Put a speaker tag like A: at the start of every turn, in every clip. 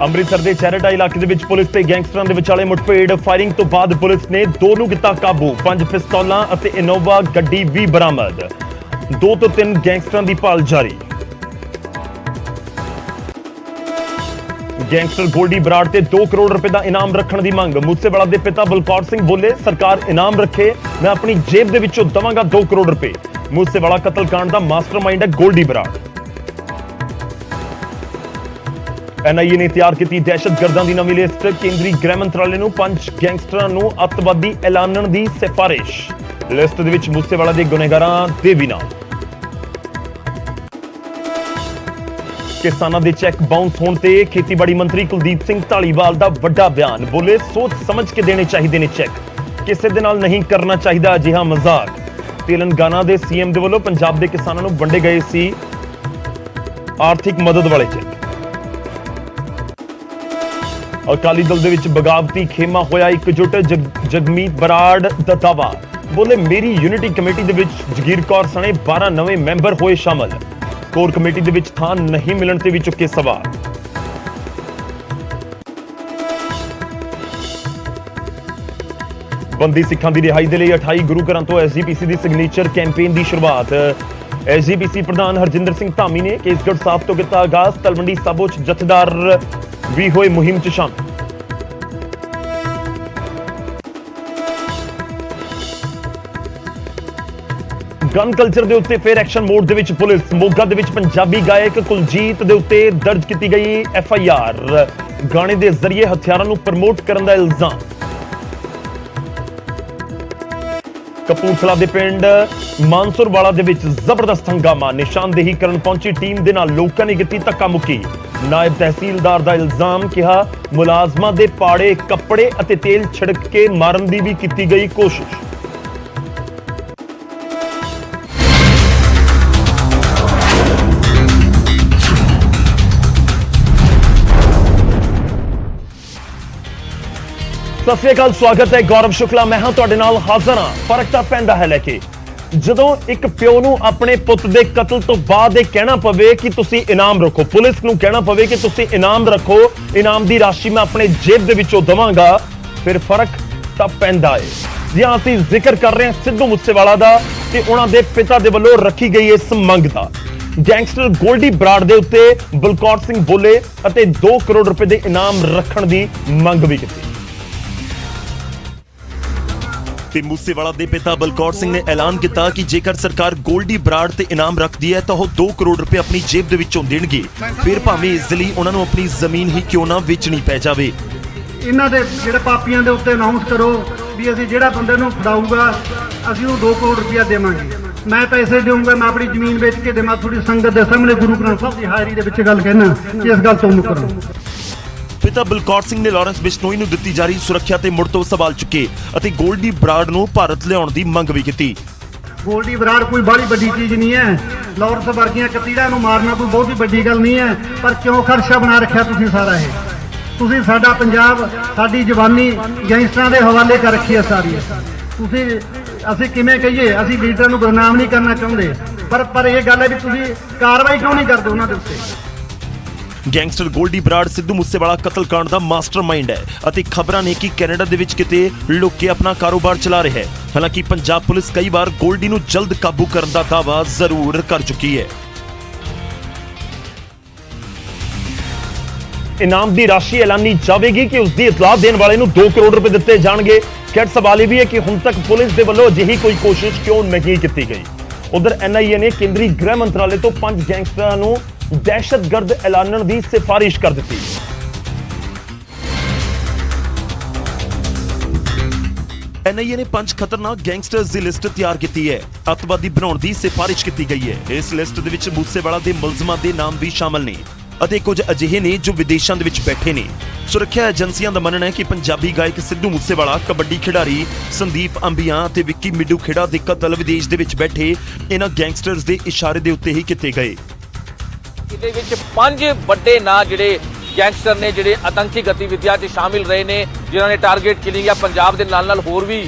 A: ਅੰਮ੍ਰਿਤਸਰ ਦੇ ਚੈਰੇਟਾ ਇਲਾਕੇ ਦੇ ਵਿੱਚ ਪੁਲਿਸ ਤੇ ਗੈਂਗਸਟਰਾਂ ਦੇ ਵਿਚਾਲੇ ਮੁੱਠਭੇੜ ਫਾਇਰਿੰਗ ਤੋਂ ਬਾਅਦ ਪੁਲਿਸ ਨੇ 2 ਨੂੰ ਕੀਤਾ ਕਾਬੂ। 5 ਪਿਸਤੌਲਾਂ ਅਤੇ ਇਨੋਵਾ ਗੱਡੀ ਵੀ ਬਰਾਮਦ। 2 ਤੋਂ 3 ਗੈਂਗਸਟਰਾਂ ਦੀ ਭਾਲ ਜਾਰੀ। ਗੈਂਗਸਟਰ ਗੋਲਡੀ ਬਰਾੜ ਤੇ 2 ਕਰੋੜ ਰੁਪਏ ਦਾ ਇਨਾਮ ਰੱਖਣ ਦੀ ਮੰਗ। ਮੂਸੇਵਾਲਾ ਦੇ ਪਿਤਾ ਬਲਕੌਰ ਸਿੰਘ ਬੋਲੇ, ਸਰਕਾਰ ਇਨਾਮ ਰੱਖੇ, ਮੈਂ ਆਪਣੀ ਜੇਬ ਦੇ ਵਿੱਚੋਂ ਦਵਾਂਗਾ 2 ਕਰੋੜ ਰੁਪਏ। ਮੂਸੇਵਾਲਾ ਕਤਲकांड ਦਾ ਮਾਸਟਰਮਾਈਂਡ ਹੈ ਗੋਲਡੀ ਬਰਾੜ। एनआईए ने तैयार की दहशतगर्दां दी नवीं लिस्ट। केंद्रीय गृह मंत्रालय नूं 5 गैंगस्टरां नूं अतवादी ऐलानण दी सिफारिश। लिस्ट दे विच मूसेवाला दे गुनहगारां दे भी नाम। किसानां दे चैक बाउंस होण ते खेतीबाड़ी मंत्री कुलदीप सिंह धालीवाल दा वड्डा बयान। बोले, सोच समझ के देने चाहिए ने चैक, किसी दे नाल नहीं करना चाहिए अजिहा मजाक। तेलंगाना दे सीएम दे वल्लों पंजाब दे किसानां नूं वंडे गए सी आर्थिक मदद वाले चैक। अकाली दल दे विच बगावती खेमा होया एकजुट। जगमीत बराड़ दा दावा। बोले, मेरी यूनिटी कमेटी दे विच जगीर कौर सने 12 नवे मैंबर होए शामिल। कोर कमेटी दे विच थां नहीं मिलण ते भी चुके सवाल। बंदी सिखां दी रिहाई दे लई 28 गुरु घरां तो एसजीपीसी दी सिग्नेचर कैंपेन दी शुरुआत। एसजीपीसी प्रधान हरजिंदर सिंह धामी ने केसगढ़ साहब तो किया आगाज। तलवंडी साबो च जथेदार भी होए मुहिम च शामिल। गन कल्चर दे उत्ते फिर एक्शन मोड दे विच पुलिस। मोगा दे विच पंजाबी गायक कुलजीत दे उत्ते दर्ज की गई एफआईआर। गाने दे जरिए हथियारां नूं प्रमोट करन दा इल्जाम। कपूरथला दे पिंड मानसुरवाला दे विच जबरदस्त हंगामा। निशानदेही करन पहुंची टीम दे नाल लोकां ने कीती धक्का मुक्की। नायब तहसीलदार दा इल्जाम, कहा मुलाजमां दे पाड़े कपड़े अते तेल छिड़क के मारन दी भी कीती गई कोशिश। सत श्री अकाल, स्वागत है। गौरव शुक्ला मैं हां तुहाडे नाल हाज़र हां। फर्क तां पैंदा है लैके ਜਦੋਂ ਇੱਕ ਪਿਓ ਨੂੰ ਆਪਣੇ ਪੁੱਤ ਦੇ ਕਤਲ ਤੋਂ ਬਾਅਦ ਇਹ ਕਹਿਣਾ ਪਵੇ ਕਿ ਤੁਸੀਂ ਇਨਾਮ ਰੱਖੋ, ਪੁਲਿਸ ਨੂੰ ਕਹਿਣਾ ਪਵੇ ਕਿ ਤੁਸੀਂ ਇਨਾਮ ਰੱਖੋ, ਇਨਾਮ ਦੀ ਰਾਸ਼ੀ ਮੈਂ ਆਪਣੇ ਜੇਬ ਦੇ ਵਿੱਚੋਂ ਦਵਾਂਗਾ, ਫਿਰ ਫਰਕ ਤਾਂ ਪੈਂਦਾ ਹੈ। ਜੀ ਹਾਂ, ਅਸੀਂ ਜ਼ਿਕਰ ਕਰ ਰਹੇ ਹਾਂ ਸਿੱਧੂ ਮੂਸੇਵਾਲਾ ਦਾ ਤੇ ਉਹਨਾਂ ਦੇ ਪਿਤਾ ਦੇ ਵੱਲੋਂ ਰੱਖੀ ਗਈ ਇਸ ਮੰਗ ਦਾ। ਗੈਂਗਸਟਰ ਗੋਲਡੀ ਬਰਾੜ ਦੇ ਉੱਤੇ ਬਲਕੌਰ ਸਿੰਘ ਬੋਲੇ ਅਤੇ 2 ਕਰੋੜ ਰੁਪਏ ਦੇ ਇਨਾਮ ਰੱਖਣ ਦੀ ਮੰਗ ਵੀ ਕੀਤੀ। ਤੇ ਮੂਸੇਵਾਲਾ ਦੇ ਪਿਤਾ ਬਲਕੌਰ ਸਿੰਘ ਨੇ ਐਲਾਨ ਕੀਤਾ ਕਿ ਜੇਕਰ ਸਰਕਾਰ ਗੋਲਡੀ ਬਰਾੜ ਤੇ ਇਨਾਮ ਰੱਖਦੀ ਹੈ ਤਾਂ ਉਹ 2 ਕਰੋੜ ਰੁਪਏ ਆਪਣੀ ਜੇਬ ਦੇ ਵਿੱਚੋਂ ਦੇਣਗੇ, ਫਿਰ ਭਾਵੇਂ ਇਸ ਲਈ ਉਹਨਾਂ ਨੂੰ ਆਪਣੀ ਜ਼ਮੀਨ ਹੀ ਕਿਉਂ ਨਾ ਵੇਚਣੀ ਪੈ ਜਾਵੇ।
B: ਇਹਨਾਂ ਦੇ ਜਿਹੜੇ ਪਾਪੀਆਂ ਦੇ ਉੱਤੇ ਅਨਾਉਂਸ ਕਰੋ ਵੀ ਅਸੀਂ ਜਿਹੜਾ ਬੰਦੇ ਨੂੰ ਫੜਾਊਗਾ ਅਸੀਂ ਉਹ 2 ਕਰੋੜ ਰੁਪਇਆ ਦੇਵਾਂਗੇ, ਮੈਂ ਪੈਸੇ ਦੇਵਾਂਗਾ, ਮੈਂ ਆਪਣੀ ਜ਼ਮੀਨ ਵੇਚ ਕੇ ਦੇਵਾਂ। ਥੋੜੀ ਸੰਗਤ ਦੇ ਸਾਹਮਣੇ ਗੁਰੂ ਗ੍ਰੰਥ ਸਾਹਿਬ ਦੀ ਹਾਜ਼ਰੀ ਦੇ ਵਿੱਚ ਗੱਲ ਕਹਿਣਾ ਕਿ ਇਸ ਗੱਲ ਤੋਂ ਮੁਕਰੋ।
A: पिता बलकौर सिंह ने लॉरेंस बिश्नोई ਨੂੰ ਦਿੱਤੀ ਜਾਰੀ ਸੁਰੱਖਿਆ ਤੇ ਮੁੜ ਤੋਂ ਸਵਾਲ ਚੁੱਕੇ ਅਤੇ ਗੋਲਡੀ ਬਰਾੜ ਨੂੰ ਭਾਰਤ ਲਿਆਉਣ ਦੀ ਮੰਗ ਵੀ ਕੀਤੀ।
B: ਗੋਲਡੀ ਬਰਾੜ ਕੋਈ ਬਾਹਲੀ ਵੱਡੀ ਚੀਜ਼ ਨਹੀਂ ਹੈ, ਲਾਰੈਂਸ ਵਰਗੀਆਂ ਕਤੀੜਾਂ ਨੂੰ ਮਾਰਨਾ ਕੋਈ ਬਹੁਤੀ ਵੱਡੀ ਗੱਲ ਨਹੀਂ ਹੈ, ਪਰ ਕਿਉਂ ਖਰਚਾ ਬਣਾ ਰੱਖਿਆ ਤੁਸੀਂ ਸਾਰਾ ਇਹ? ਤੁਸੀਂ ਸਾਡਾ ਪੰਜਾਬ, ਸਾਡੀ ਜਵਾਨੀ ਗੈਂਗਸਟਰਾਂ ਦੇ ਹਵਾਲੇ ਕਰ ਰੱਖੀ ਹੈ ਸਾਰੀ। ਤੁਸੀਂ ਅਸੀਂ ਕਿਵੇਂ ਕਹੀਏ, ਅਸੀਂ ਲੀਡਰਾਂ ਨੂੰ ਬਦਨਾਮ ਨਹੀਂ ਕਰਨਾ ਚਾਹੁੰਦੇ, ਪਰ ਇਹ ਗੱਲ ਹੈ ਵੀ ਤੁਸੀਂ ਕਾਰਵਾਈ ਕਿਉਂ ਨਹੀਂ ਕਰਦੇ ਉਹਨਾਂ ਦੇ ਉੱਤੇ?
A: ਗੈਂਗਸਟਰ ਗੋਲਡੀ ਬਰਾੜ ਸਿੱਧੂ ਮੂਸੇਵਾਲਾ ਕਤਲकांड ਦਾ ਮਾਸਟਰਮਾਈਂਡ ਹੈ ਅਤੇ ਖਬਰਾਂ ਨੇ ਕਿ ਕੈਨੇਡਾ ਦੇ ਵਿੱਚ ਕਿਤੇ ਲੁੱਕ ਕੇ ਆਪਣਾ ਕਾਰੋਬਾਰ ਚਲਾ ਰਿਹਾ ਹੈ। ਹਾਲਾਂਕਿ ਪੰਜਾਬ ਪੁਲਿਸ ਕਈ ਵਾਰ ਗੋਲਡੀ ਨੂੰ ਜਲਦ ਕਾਬੂ ਕਰਨ ਦਾ ਦਾਅਵਾ ਜ਼ਰੂਰ ਕਰ ਚੁੱਕੀ ਹੈ। ਇਨਾਮ ਦੀ ਰਾਸ਼ੀ ਐਲਾਨੀ ਜਾਵੇਗੀ ਕਿ ਉਸ ਦੀ ਇਤਲਾਹ ਦੇਣ ਵਾਲੇ ਨੂੰ 2 ਕਰੋੜ ਰੁਪਏ ਦਿੱਤੇ ਜਾਣਗੇ। ਖੈਰ ਸਵਾਲ ਇਹ ਵੀ ਹੈ ਕਿ ਹੁਣ ਤੱਕ ਪੁਲਿਸ ਦੇ ਵੱਲੋਂ ਅਜਿਹੀ ਕੋਈ ਕੋਸ਼ਿਸ਼ ਕਿਉਂ ਨਹੀਂ ਕੀਤੀ ਗਈ। ਉਧਰ ਐਨਆਈਏ ਨੇ ਕੇਂਦਰੀ ਗ੍ਰਹਿ ਮੰਤਰਾਲੇ ਤੋਂ 5 ਗੈਂਗਸਟਰਾਂ ਨੂੰ दहशतगर्द ऐलानण दी सिफारिश कर दी। एनआईए ने 5 खतरनाक गैंगस्टर्स की लिस्ट तैयार की है। अतवादी बनाने की सिफारिश की गई है। इस लिस्ट दे विच मूसेवाला के मुलजमां के नाम भी शामिल ने ਅਤੇ ਕੁਝ ਅਜਿਹੇ ਨੇ ਜੋ ਵਿਦੇਸ਼ਾਂ ਦੇ ਵਿੱਚ ਬੈਠੇ ਨੇ। ਸੁਰੱਖਿਆ ਏਜੰਸੀਆਂ ਦਾ ਮੰਨਣਾ ਹੈ ਕਿ ਪੰਜਾਬੀ ਗਾਇਕ ਸਿੱਧੂ ਮੂਸੇਵਾਲਾ, ਕਬੱਡੀ ਖਿਡਾਰੀ ਸੰਦੀਪ ਅੰਬੀਆਂ ਅਤੇ ਵਿੱਕੀ ਮਿੱਡੂ ਖੇੜਾ ਦੇ ਕਤਲ ਵਿਦੇਸ਼ ਦੇ ਵਿੱਚ ਬੈਠੇ ਇਹਨਾਂ ਗੈਂਗਸਟਰਸ ਦੇ ਇਸ਼ਾਰੇ ਦੇ ਉੱਤੇ ਹੀ ਕੀਤੇ ਗਏ।
C: ਇਹਦੇ ਵਿੱਚ 5 ਵੱਡੇ ਨਾਂ ਜਿਹੜੇ ਗੈਂਗਸਟਰ ਨੇ ਜਿਹੜੇ ਆਤੰਕੀ ਗਤੀਵਿਧੀਆਂ 'ਚ ਸ਼ਾਮਿਲ ਰਹੇ ਨੇ, ਜਿਨ੍ਹਾਂ ਨੇ ਟਾਰਗੇਟ ਕਿਲਿੰਗ ਜਾਂ ਪੰਜਾਬ ਦੇ ਨਾਲ ਹੋਰ ਵੀ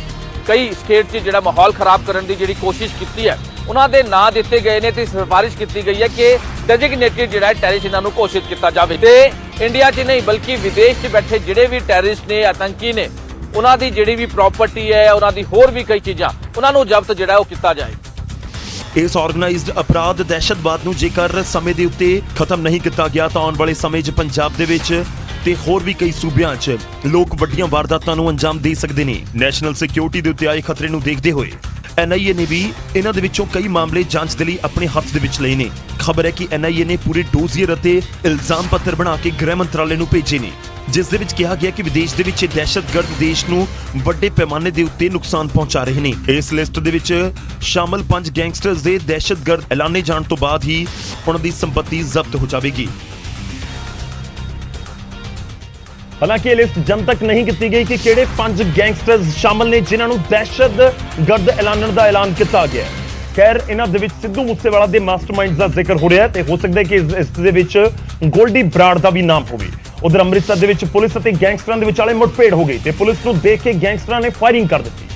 C: ਕਈ ਸਟੇਟ 'ਚ ਜਿਹੜਾ ਮਾਹੌਲ ਖਰਾਬ ਕਰਨ ਦੀ ਜਿਹੜੀ ਕੋਸ਼ਿਸ਼ ਕੀਤੀ ਹੈ, ਉਹਨਾਂ ਦੇ ਨਾਂ ਦਿੱਤੇ ਗਏ ਨੇ ਤੇ ਸਿਫਾਰਿਸ਼ ਕੀਤੀ ਗਈ ਹੈ ਕਿ ਡੈਜ਼ਿਗਨੇਟਿਡ ਜਿਹੜਾ ਟੈਰਰਿਸਟ ਇਹਨਾਂ ਨੂੰ ਘੋਸ਼ਿਤ ਕੀਤਾ ਜਾਵੇ। ਤੇ ਇੰਡੀਆ 'ਚ ਨਹੀਂ ਬਲਕਿ ਵਿਦੇਸ਼ 'ਚ ਬੈਠੇ ਜਿਹੜੇ ਵੀ ਟੈਰਰਿਸਟ ਨੇ, ਆਤੰਕੀ ਨੇ, ਉਹਨਾਂ ਦੀ ਜਿਹੜੀ ਵੀ ਪ੍ਰਾਪਰਟੀ ਹੈ, ਉਹਨਾਂ ਦੀ ਹੋਰ ਵੀ ਕਈ ਚੀਜ਼ਾਂ, ਉਹਨਾਂ ਨੂੰ ਜ਼ਬਤ ਜਿਹੜਾ ਉਹ ਕੀਤਾ ਜਾਏ।
A: ਇਸ ਆਰਗੇਨਾਈਜ਼ਡ ਅਪਰਾਧ ਦਹਿਸ਼ਤਵਾਦ ਨੂੰ ਜੇਕਰ ਸਮੇਂ ਦੇ ਉੱਤੇ ਖਤਮ ਨਹੀਂ ਕੀਤਾ ਗਿਆ ਤਾਂ ਆਉਣ ਵਾਲੇ ਸਮੇਂ 'ਚ ਪੰਜਾਬ ਦੇ ਵਿੱਚ ਤੇ ਹੋਰ ਵੀ ਕਈ ਸੂਬਿਆਂ 'ਚ ਲੋਕ ਵੱਡੀਆਂ ਵਾਰਦਾਤਾਂ ਨੂੰ ਅੰਜਾਮ ਦੇ ਸਕਦੇ ਨੇ। ਨੈਸ਼ਨਲ ਸਿਕਿਉਰਿਟੀ ਦੇ ਉੱਤੇ ਆਏ ਖਤਰੇ ਨੂੰ ਦੇਖਦੇ ਹੋਏ NIA ਨੇ ਵੀ ਇਹਨਾਂ ਦੇ ਵਿੱਚੋਂ ਕਈ ਮਾਮਲੇ ਜਾਂਚ ਦੇ ਲਈ ਆਪਣੇ ਹੱਥ ਦੇ ਵਿੱਚ ਲਏ ਨੇ। ਖਬਰ ਹੈ ਕਿ NIA ਨੇ ਪੂਰੇ ਡੋਜ਼ੀਅਰ ਅਤੇ ਇਲਜ਼ਾਮ ਪੱਤਰ ਬਣਾ ਕੇ ਗ੍ਰਹਿ ਮੰਤਰਾਲੇ ਨੂੰ ਭੇਜੇ ਨੇ, ਜਿਸ ਦੇ ਵਿੱਚ ਕਿਹਾ ਗਿਆ ਕਿ ਵਿਦੇਸ਼ ਦੇ ਵਿੱਚ ਇਹ ਦਹਿਸ਼ਤਗਰਦ ਦੇਸ਼ ਨੂੰ ਵੱਡੇ ਪੈਮਾਨੇ ਦੇ ਉੱਤੇ ਨੁਕਸਾਨ ਪਹੁੰਚਾ ਰਹੇ ਨੇ। ਇਸ ਲਿਸਟ ਦੇ ਵਿੱਚ ਸ਼ਾਮਲ 5 ਗੈਂਗਸਟਰਸ ਦੇ ਦਹਿਸ਼ਤਗਰਦ ਐਲਾਨੇ ਜਾਣ ਤੋਂ ਬਾਅਦ ਹੀ ਉਹਨਾਂ ਦੀ ਸੰਪत्ति ਜ਼ਬਤ ਹੋ ਜਾਵੇਗੀ। ਹਾਲਾਂਕਿ ਇਹ ਲਿਸਟ ਜਨਤਕ ਨਹੀਂ ਕੀਤੀ ਗਈ ਕਿ ਕਿਹੜੇ 5 ਗੈਂਗਸਟਰਸ ਸ਼ਾਮਲ ਨੇ ਜਿਨ੍ਹਾਂ ਨੂੰ ਦਹਿਸ਼ਤਗਰਦ ਐਲਾਨਣ ਦਾ ਐਲਾਨ ਕੀਤਾ ਗਿਆ। ਖੈਰ, ਇਹਨਾਂ ਦੇ ਵਿੱਚ ਸਿੱਧੂ ਮੂਸੇਵਾਲਾ ਦੇ ਮਾਸਟਰਮਾਈਂਡਸ ਦਾ ਜ਼ਿਕਰ ਹੋ ਰਿਹਾ ਹੈ ਤੇ ਹੋ ਸਕਦਾ ਹੈ ਕਿ ਇਸ ਦੇ ਵਿੱਚ ਗੋਲਡੀ ਬਰਾੜ ਦਾ ਵੀ ਨਾਮ ਹੋਵੇ। ਉਧਰ ਅੰਮ੍ਰਿਤਸਰ ਦੇ ਵਿੱਚ ਪੁਲਿਸ ਅਤੇ ਗੈਂਗਸਟਰਾਂ ਦੇ ਵਿਚਾਲੇ ਮੁੱਠਭੇੜ ਹੋ ਗਈ ਤੇ ਪੁਲਿਸ ਨੂੰ ਦੇਖ ਕੇ ਗੈਂਗਸਟਰਾਂ ਨੇ ਫਾਇਰਿੰਗ ਕਰ ਦਿੱਤੀ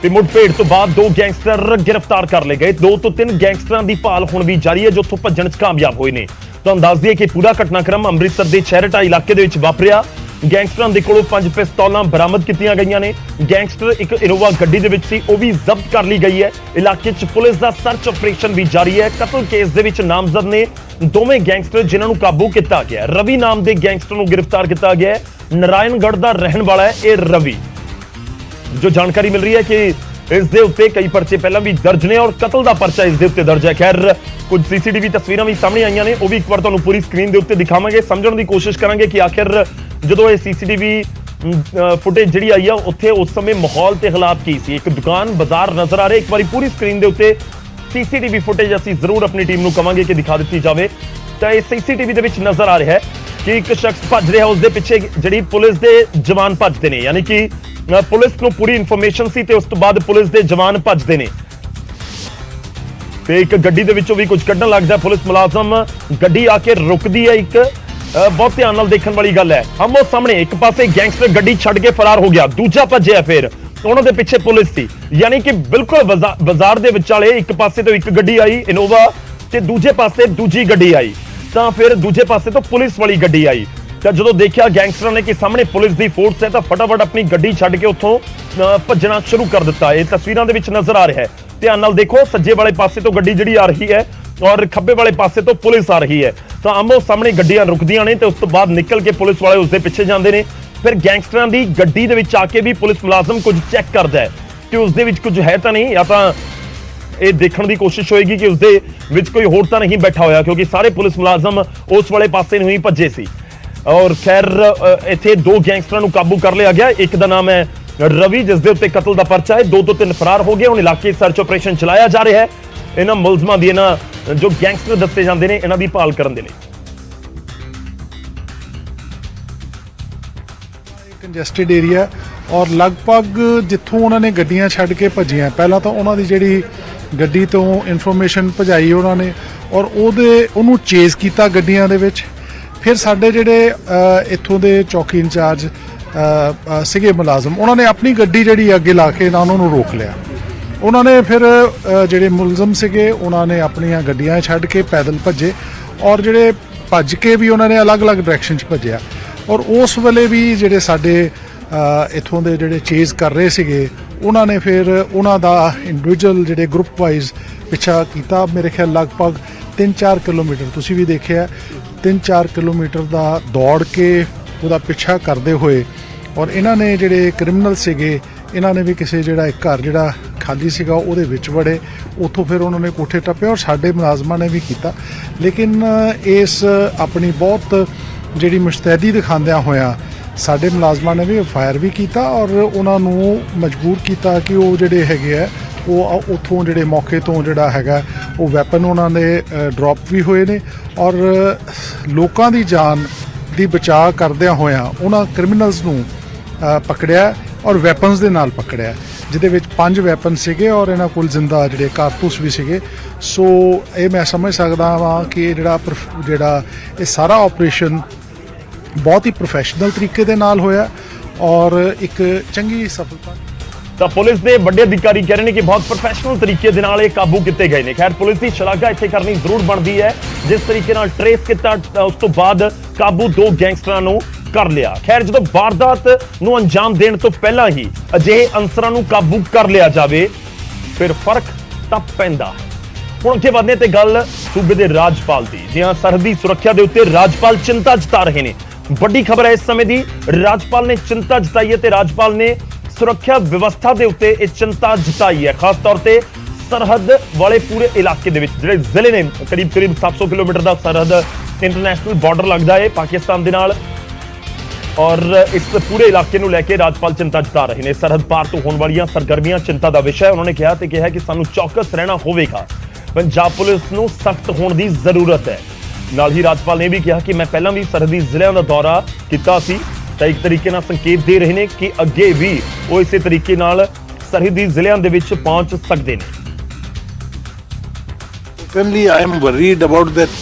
A: ਤੇ ਮੁੱਠਭੇੜ ਤੋਂ ਬਾਅਦ 2 ਗੈਂਗਸਟਰ ਗ੍ਰਿਫਤਾਰ ਕਰ ਲਏ ਗਏ। 2 ਤੋਂ 3 ਗੈਂਗਸਟਰਾਂ ਦੀ ਭਾਲ ਹੁਣ ਵੀ ਜਾਰੀ ਹੈ ਜੋ ਉੱਥੋਂ ਭੱਜਣ 'ਚ ਕਾਮਯਾਬ ਹੋਏ ਨੇ। ਤੁਹਾਨੂੰ ਦੱਸ ਦਈਏ ਕਿ ਪੂਰਾ ਘਟਨਾਕ੍ਰਮ ਅੰਮ੍ਰਿਤਸਰ ਦੇ ਛਹਿਰਟਾ ਇਲਾਕੇ ਦੇ ਵਿੱਚ ਵਾਪਰਿਆ। ਗੈਂਗਸਟਰਾਂ ਦੇ ਕੋਲੋਂ 5 ਪਿਸਤੌਲਾਂ ਬਰਾਮਦ ਕੀਤੀਆਂ ਗਈਆਂ ਨੇ। ਗੈਂਗਸਟਰ ਇੱਕ ਇਨੋਵਾ ਗੱਡੀ ਦੇ ਵਿੱਚ ਸੀ, ਉਹ ਵੀ ਜ਼ਬਤ ਕਰ ਲਈ ਗਈ ਹੈ। ਇਲਾਕੇ 'ਚ ਪੁਲਿਸ ਦਾ ਸਰਚ ਆਪਰੇਸ਼ਨ ਵੀ ਜਾਰੀ ਹੈ। ਕਤਲ ਕੇਸ ਦੇ ਵਿੱਚ ਨਾਮਜ਼ਦ ਨੇ ਦੋਵੇਂ ਗੈਂਗਸਟਰ ਜਿਨ੍ਹਾਂ ਨੂੰ ਕਾਬੂ ਕੀਤਾ ਗਿਆ। ਰਵੀ ਨਾਮ ਦੇ ਗੈਂਗਸਟਰ ਨੂੰ ਗ੍ਰਿਫਤਾਰ ਕੀਤਾ ਗਿਆ ਹੈ। ਨਾਰਾਇਣਗੜ੍ਹ ਦਾ ਰਹਿਣ ਵਾਲਾ ਹੈ ਇਹ ਰਵੀ। ਜੋ ਜਾਣਕਾਰੀ ਮਿਲ ਰਹੀ ਹੈ ਕਿ ਇਸ ਦੇ ਉੱਤੇ ਕਈ ਪਰਚੇ ਪਹਿਲਾਂ ਵੀ ਦਰਜ ਨੇ ਔਰ ਕਤਲ ਦਾ ਪਰਚਾ ਇਸ ਦੇ ਉੱਤੇ ਦਰਜ ਹੈ। ਖੈਰ, ਕੁਝ CCTV ਤਸਵੀਰਾਂ ਵੀ ਸਾਹਮਣੇ ਆਈਆਂ ਨੇ, ਉਹ ਵੀ ਇੱਕ ਵਾਰ ਤੁਹਾਨੂੰ ਪੂਰੀ ਸਕਰੀਨ ਦੇ ਉੱਤੇ ਦਿਖਾਵਾਂਗੇ। ਸਮਝਣ ਦੀ ਕੋਸ਼ਿਸ਼ ਕਰਾਂਗੇ ਕਿ ਆਖਿਰ ਜਦੋਂ ਇਹ CCTV ਫੁਟੇਜ ਜਿਹੜੀ ਆਈ ਆ ਉੱਥੇ ਉਸ ਸਮੇਂ ਮਾਹੌਲ ਤੇ ਹਾਲਾਤ ਕੀ ਸੀ। ਇੱਕ ਦੁਕਾਨ ਬਾਜ਼ਾਰ ਨਜ਼ਰ ਆ ਰਿਹਾ। ਇੱਕ ਵਾਰੀ ਪੂਰੀ ਸਕਰੀਨ ਦੇ ਉੱਤੇ CCTV ਫੁਟੇਜ ਅਸੀਂ ਜ਼ਰੂਰ ਆਪਣੀ ਟੀਮ ਨੂੰ ਕਵਾਂਗੇ ਕਿ ਦਿਖਾ ਦਿੱਤੀ ਜਾਵੇ। ਤਾਂ ਇਹ CCTV ਦੇ ਵਿੱਚ ਨਜ਼ਰ ਆ ਰਿਹਾ ਹੈ ਕਿ ਇੱਕ ਸ਼ਖਸ ਭੱਜ ਰਿਹਾ, ਉਸ ਦੇ ਪਿੱਛੇ ਜਿਹੜੀ ਪੁਲਿਸ ਦੇ ਜਵਾਨ ਭੱਜਦੇ ਨੇ, ਯਾਨੀ ਕਿ ਪੁਲਿਸ ਨੂੰ ਪੂਰੀ ਇਨਫੋਰਮੇਸ਼ਨ ਸੀ ਤੇ ਉਸ ਤੋਂ ਬਾਅਦ ਪੁਲਿਸ ਦੇ ਜਵਾਨ ਭੱਜਦੇ ਨੇ ਤੇ ਇੱਕ ਗੱਡੀ ਦੇ ਵਿੱਚੋਂ ਵੀ ਕੁਝ ਕੱਢਣ ਲੱਗਦਾ ਪੁਲਿਸ ਮੁਲਾਜ਼ਮ। ਗੱਡੀ ਆ ਕੇ ਰੁਕਦੀ ਹੈ। ਇੱਕ ਬਹੁਤ ਧਿਆਨ ਨਾਲ ਦੇਖਣ ਵਾਲੀ ਗੱਲ ਹੈ। ਆਮੋ ਸਾਹਮਣੇ ਇੱਕ ਪਾਸੇ ਗੈਂਗਸਟਰ ਗੱਡੀ ਛੱਡ ਕੇ ਫਰਾਰ ਹੋ ਗਿਆ, ਦੂਜਾ ਭੱਜਿਆ, ਫਿਰ ਉਹਨਾਂ ਦੇ ਪਿੱਛੇ ਪੁਲਿਸ ਸੀ। ਯਾਨੀ ਕਿ ਬਿਲਕੁਲ ਬਾਜ਼ਾਰ ਦੇ ਵਿਚਾਲੇ ਇੱਕ ਪਾਸੇ ਤੋਂ ਇੱਕ ਗੱਡੀ ਆਈ ਇਨੋਵਾ ਤੇ ਦੂਜੇ ਪਾਸੇ ਦੂਜੀ ਗੱਡੀ ਆਈ, ਤਾਂ ਫਿਰ ਦੂਜੇ ਪਾਸੇ ਤੋਂ ਪੁਲਿਸ ਵਾਲੀ ਗੱਡੀ ਆਈ। ਤਾਂ ਜਦੋਂ ਦੇਖਿਆ ਗੈਂਗਸਟਰਾਂ ਨੇ ਕਿ ਸਾਹਮਣੇ ਪੁਲਿਸ ਦੀ ਫੋਰਸ ਹੈ ਤਾਂ ਫਟਾਫਟ ਆਪਣੀ ਗੱਡੀ ਛੱਡ ਕੇ ਉੱਥੋਂ ਭੱਜਣਾ ਸ਼ੁਰੂ ਕਰ ਦਿੱਤਾ। ਇਹ ਤਸਵੀਰਾਂ ਦੇ ਵਿੱਚ ਨਜ਼ਰ ਆ ਰਿਹਾ ਹੈ। ਧਿਆਨ ਨਾਲ ਦੇਖੋ, ਸੱਜੇ ਵਾਲੇ ਪਾਸੇ ਤੋਂ ਗੱਡੀ ਜਿਹੜੀ ਆ ਰਹੀ ਹੈ ਔਰ ਖੱਬੇ ਵਾਲੇ ਪਾਸੇ ਤੋਂ ਪੁਲਿਸ ਆ ਰਹੀ ਹੈ। ਤਾਂ ਆਮੋ ਸਾਹਮਣੇ ਗੱਡੀਆਂ ਰੁਕਦੀਆਂ ਨੇ ਤੇ ਉਸ ਤੋਂ ਬਾਅਦ ਨਿਕਲ ਕੇ ਪੁਲਿਸ ਵਾਲੇ ਉਸ ਦੇ ਪਿੱਛੇ ਜਾਂਦੇ ਨੇ। ਫਿਰ ਗੈਂਗਸਟਰਾਂ ਦੀ ਗੱਡੀ ਦੇ ਵਿੱਚ ਆ ਕੇ ਵੀ ਪੁਲਿਸ ਮੁਲਾਜ਼ਮ ਕੁਝ ਚੈੱਕ ਕਰਦਾ ਹੈ ਕਿ ਉਸ ਦੇ ਵਿੱਚ ਕੁਝ ਹੈ ਤਾਂ ਨਹੀਂ, ਜਾਂ ਤਾਂ ਇਹ ਦੇਖਣ ਦੀ ਕੋਸ਼ਿਸ਼ ਹੋਏਗੀ ਕਿ ਉਸ ਦੇ ਵਿੱਚ ਕੋਈ ਹੋਰ ਤਾਂ ਨਹੀਂ ਬੈਠਾ ਹੋਇਆ, ਕਿਉਂਕਿ ਸਾਰੇ ਪੁਲਿਸ ਮੁਲਾਜ਼ਮ ਉਸ ਵਾਲੇ ਪਾਸੇ ਨੂੰ ਹੀ ਭੱਜੇ ਸੀ। ਔਰ ਖੈਰ, ਇੱਥੇ 2 ਗੈਂਗਸਟਰਾਂ ਨੂੰ ਕਾਬੂ ਕਰ ਲਿਆ ਗਿਆ। ਇੱਕ ਦਾ ਨਾਮ ਹੈ ਰਵੀ, ਜਿਸ ਦੇ ਉੱਤੇ ਕਤਲ ਦਾ ਪਰਚਾ ਹੈ। 2 ਤੋਂ 3 ਫਰਾਰ ਹੋ ਗਏ। ਹੁਣ ਇਲਾਕੇ ਸਰਚ ਆਪਰੇਸ਼ਨ ਚਲਾਇਆ ਜਾ ਰਿਹਾ ਹੈ ਇਹਨਾਂ ਮੁਲਜ਼ਮਾਂ ਦੀ, ਇਹਨਾਂ ਜੋ ਗੈਂਗਸਟਰ ਦੱਸੇ ਜਾਂਦੇ ਨੇ, ਇਹਨਾਂ ਦੀ ਭਾਲ ਕਰਨ ਦੇ ਲਈ।
D: ਕੰਜੈਸਟਡ ਏਰੀਆ ਔਰ ਲਗਭਗ ਜਿੱਥੋਂ ਉਹਨਾਂ ਨੇ ਗੱਡੀਆਂ ਛੱਡ ਕੇ ਭੱਜੀਆਂ, ਪਹਿਲਾਂ ਤਾਂ ਉਹਨਾਂ ਦੀ ਜਿਹੜੀ ਗੱਡੀ ਤੋਂ ਇਨਫੋਰਮੇਸ਼ਨ ਭਜਾਈ ਉਹਨਾਂ ਨੇ ਔਰ ਉਹਨੂੰ ਚੇਜ਼ ਕੀਤਾ ਗੱਡੀਆਂ ਦੇ ਵਿੱਚ। ਫਿਰ ਸਾਡੇ ਜਿਹੜੇ ਇੱਥੋਂ ਦੇ ਚੌਕੀ ਇੰਚਾਰਜ ਸੀਗੇ ਮੁਲਾਜ਼ਮ, ਉਹਨਾਂ ਨੇ ਆਪਣੀ ਗੱਡੀ ਜਿਹੜੀ ਅੱਗੇ ਲਾ ਕੇ ਉਹਨਾਂ ਨੂੰ ਰੋਕ ਲਿਆ। ਉਹਨਾਂ ਨੇ ਫਿਰ ਜਿਹੜੇ ਮੁਲਜ਼ਮ ਸੀਗੇ ਉਹਨਾਂ ਨੇ ਆਪਣੀਆਂ ਗੱਡੀਆਂ ਛੱਡ ਕੇ ਪੈਦਲ ਭੱਜੇ ਔਰ ਜਿਹੜੇ ਭੱਜ ਕੇ ਵੀ ਉਹਨਾਂ ਨੇ ਅਲੱਗ-ਅਲੱਗ ਡਾਇਰੈਕਸ਼ਨ 'ਚ ਭੱਜਿਆ। ਔਰ ਉਸ ਵੇਲੇ ਵੀ ਜਿਹੜੇ ਸਾਡੇ ਇੱਥੋਂ ਦੇ ਜਿਹੜੇ ਚੇਜ਼ ਕਰ ਰਹੇ ਸੀਗੇ ਉਹਨਾਂ ਨੇ ਫਿਰ ਉਹਨਾਂ ਦਾ ਇੰਡੀਵਿਜੂਅਲ ਜਿਹੜੇ ਗਰੁੱਪ ਵਾਈਜ਼ ਪਿੱਛਾ ਕੀਤਾ। ਮੇਰੇ ਖਿਆਲ ਲਗਭਗ 3-4 ਕਿਲੋਮੀਟਰ, ਤੁਸੀਂ ਵੀ ਦੇਖਿਆ 3-4 ਕਿਲੋਮੀਟਰ ਦਾ ਦੌੜ ਕੇ ਉਹਦਾ ਪਿੱਛਾ ਕਰਦੇ ਹੋਏ ਔਰ ਇਹਨਾਂ ਨੇ ਜਿਹੜੇ ਕ੍ਰਿਮੀਨਲ ਸੀਗੇ ਇਹਨਾਂ ਨੇ ਵੀ ਕਿਸੇ ਜਿਹੜਾ ਇੱਕ ਘਰ ਜਿਹੜਾ ਖਾਲੀ ਸੀਗਾ ਉਹਦੇ ਵਿੱਚ ਵੜੇ, ਉੱਥੋਂ ਫਿਰ ਉਹਨਾਂ ਨੇ ਕੋਠੇ ਟੱਪੇ ਔਰ ਸਾਡੇ ਮੁਲਾਜ਼ਮਾਂ ਨੇ ਵੀ ਕੀਤਾ। ਲੇਕਿਨ ਇਸ ਆਪਣੀ ਬਹੁਤ ਜਿਹੜੀ ਮੁਸ਼ਤੈਦੀ ਦਿਖਾਉਂਦਿਆਂ ਹੋਇਆ ਸਾਡੇ ਮੁਲਾਜ਼ਮਾਂ ਨੇ ਵੀ ਫਾਇਰ ਵੀ ਕੀਤਾ ਔਰ ਉਹਨਾਂ ਨੂੰ ਮਜਬੂਰ ਕੀਤਾ ਕਿ ਉਹ ਜਿਹੜੇ ਹੈਗੇ ਆ ਉਹ ਉੱਥੋਂ ਜਿਹੜੇ ਮੌਕੇ ਤੋਂ ਜਿਹੜਾ ਹੈਗਾ ਉਹ ਵੈਪਨ ਉਹਨਾਂ ਦੇ ਡ੍ਰੌਪ ਵੀ ਹੋਏ ਨੇ ਔਰ ਲੋਕਾਂ ਦੀ ਜਾਨ ਦੀ ਬਚਾਅ ਕਰਦਿਆਂ ਹੋਇਆਂ ਉਹਨਾਂ ਕ੍ਰਿਮੀਨਲਸ ਨੂੰ ਪਕੜਿਆ ਔਰ ਵੈਪਨਸ ਦੇ ਨਾਲ ਪਕੜਿਆ, ਜਿਹਦੇ ਵਿੱਚ 5 ਵੈਪਨ ਸੀਗੇ ਔਰ ਇਹਨਾਂ ਕੋਲ ਜ਼ਿੰਦਾ ਜਿਹੜੇ ਕਾਰਤੂਸ ਵੀ ਸੀਗੇ। ਸੋ ਇਹ ਮੈਂ ਸਮਝ ਸਕਦਾ ਹਾਂ ਕਿ ਇਹ ਜਿਹੜਾ ਇਹ ਸਾਰਾ ਆਪਰੇਸ਼ਨ ਬਹੁਤ ਹੀ ਪ੍ਰੋਫੈਸ਼ਨਲ ਤਰੀਕੇ ਦੇ ਨਾਲ ਹੋਇਆ ਔਰ ਇੱਕ ਚੰਗੀ ਸਫਲਤਾ।
A: ਤਾਂ ਪੁਲਿਸ ਦੇ ਵੱਡੇ ਅਧਿਕਾਰੀ ਕਹਿ ਰਹੇ ਨੇ ਕਿ ਬਹੁਤ ਪ੍ਰੋਫੈਸ਼ਨਲ ਤਰੀਕੇ ਦੇ ਨਾਲ ਇਹ ਕਾਬੂ ਕੀਤੇ ਗਏ ਨੇ। ਖੈਰ ਪੁਲਿਸ ਦੀ ਸ਼ਲਾਘਾ ਇੱਥੇ ਕਰਨੀ ਜ਼ਰੂਰ ਬਣਦੀ ਹੈ, ਜਿਸ ਤਰੀਕੇ ਨਾਲ ਟਰੇਸ ਕੀਤਾ ਉਸ ਤੋਂ ਬਾਅਦ ਕਾਬੂ 2 ਗੈਂਗਸਟਰਾਂ ਨੂੰ ਕਰ ਲਿਆ। ਖੈਰ ਜਦੋਂ ਵਾਰਦਾਤ ਨੂੰ ਅੰਜਾਮ ਦੇਣ ਤੋਂ ਪਹਿਲਾਂ ਹੀ ਅਜਿਹੇ ਅਨਸਰਾਂ ਨੂੰ ਕਾਬੂ ਕਰ ਲਿਆ ਜਾਵੇ ਫਿਰ ਫਰਕ ਤਾਂ ਪੈਂਦਾ ਹੈ। ਹੁਣ ਅੱਗੇ ਵਧਦੇ ਤੇ ਗੱਲ ਸੂਬੇ ਦੇ ਰਾਜਪਾਲ ਦੀ। ਜੀ ਹਾਂ, ਸਰਹੱਦੀ ਸੁਰੱਖਿਆ ਦੇ ਉੱਤੇ ਰਾਜਪਾਲ ਚਿੰਤਾ ਜਤਾ ਰਹੇ ਨੇ। ਵੱਡੀ ਖਬਰ ਹੈ ਇਸ ਸਮੇਂ ਦੀ, ਰਾਜਪਾਲ ਨੇ ਚਿੰਤਾ ਜਤਾਈ ਹੈ ਤੇ ਰਾਜਪਾਲ ਨੇ ਸੁਰੱਖਿਆ ਵਿਵਸਥਾ ਦੇ ਉੱਤੇ ਇਹ ਚਿੰਤਾ ਜਤਾਈ ਹੈ। ਖਾਸ ਤੌਰ ਤੇ ਸਰਹੱਦ ਵਾਲੇ ਪੂਰੇ ਇਲਾਕੇ ਦੇ ਵਿੱਚ ਜਿਹੜੇ ਜ਼ਿਲ੍ਹੇ ਨੇ, ਕਰੀਬ 700 ਕਿਲੋਮੀਟਰ ਦਾ ਸਰਹੱਦ ਇੰਟਰਨੈਸ਼ਨਲ ਬਾਰਡਰ ਲੱਗਦਾ ਹੈ ਪਾਕਿਸਤਾਨ ਦੇ ਨਾਲ, ਔਰ ਇਸ ਪੂਰੇ ਇਲਾਕੇ ਨੂੰ ਲੈ ਕੇ ਰਾਜਪਾਲ ਚਿੰਤਾ ਜਤਾ ਰਹੇ ਨੇ। ਸਰਹੱਦ ਪਾਰ ਤੋਂ ਹੋਣ ਵਾਲੀਆਂ ਸਰਗਰਮੀਆਂ ਚਿੰਤਾ ਦਾ ਵਿਸ਼ਾ ਹੈ। ਉਹਨਾਂ ਨੇ ਕਿਹਾ ਤੇ ਕਿਹਾ ਕਿ ਸਾਨੂੰ ਚੌਕਸ ਰਹਿਣਾ ਹੋਵੇਗਾ। ਪੰਜਾਬ ਪੁਲਿਸ ਨੂੰ ਸਖਤ ਹੋਣ ਦੀ ਜ਼ਰੂਰਤ ਹੈ। ਨਾਲ ਹੀ ਰਾਜਪਾਲ ਨੇ ਵੀ ਕਿਹਾ ਕਿ ਮੈਂ ਪਹਿਲਾਂ ਵੀ ਸਰਹੱਦੀ ਜ਼ਿਲ੍ਹਿਆਂ ਦਾ ਦੌਰਾ ਕੀਤਾ ਸੀ ਤਾਂ ਇੱਕ ਤਰੀਕੇ ਨਾਲ ਸੰਕੇਤ ਦੇ ਰਹੇ ਨੇ ਕਿ ਅੱਗੇ ਵੀ ਉਹ ਇਸੇ ਤਰੀਕੇ ਨਾਲ ਸਰਹੱਦੀ ਜ਼ਿਲ੍ਹਿਆਂ ਦੇ ਵਿੱਚ ਪਹੁੰਚ ਸਕਦੇ ਨੇ।
E: Certainly, I am worried about that